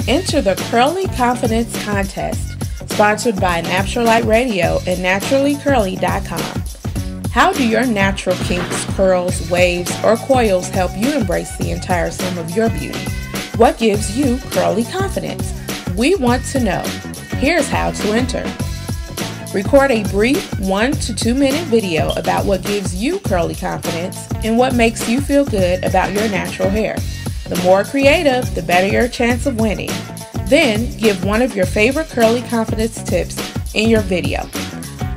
Enter the Curly Confidence Contest, sponsored by Naturalite Radio and NaturallyCurly.com. How do your natural kinks, curls, waves, or coils help you embrace the entire sum of your beauty? What gives you curly confidence? We want to know. Here's how to enter. Record a brief 1 to 2 minute video about what gives you curly confidence and what makes you feel good about your natural hair. The more creative, the better your chance of winning. Then give one of your favorite curly confidence tips in your video.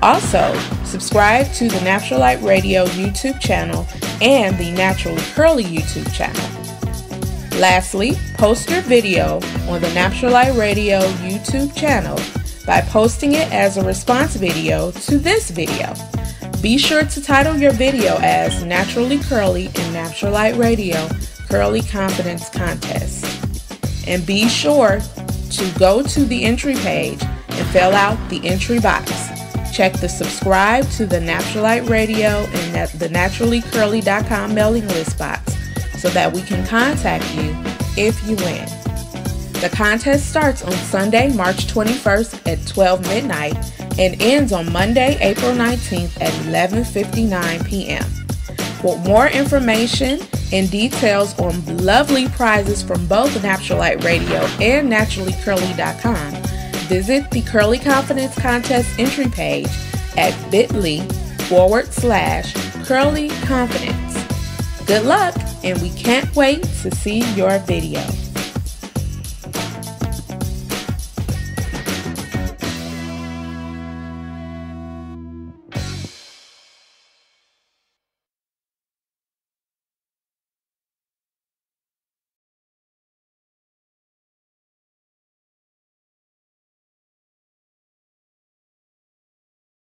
Also, subscribe to the Naturalite Radio YouTube channel and the Naturally Curly YouTube channel. Lastly, post your video on the Naturalite Radio YouTube channel by posting it as a response video to this video. Be sure to title your video as Naturally Curly and Naturalite Radio Curly Confidence Contest. And be sure to go to the entry page and fill out the entry box. Check the subscribe to the Naturalite Radio and the NaturallyCurly.com mailing list box so that we can contact you if you win. The contest starts on Sunday, March 21st at 12 midnight and ends on Monday, April 19th at 11:59 p.m. For more information and details on lovely prizes from both Naturalite Radio and NaturallyCurly.com, visit the Curly Confidence Contest entry page at bit.ly/curlyconfidence. Good luck, and we can't wait to see your video.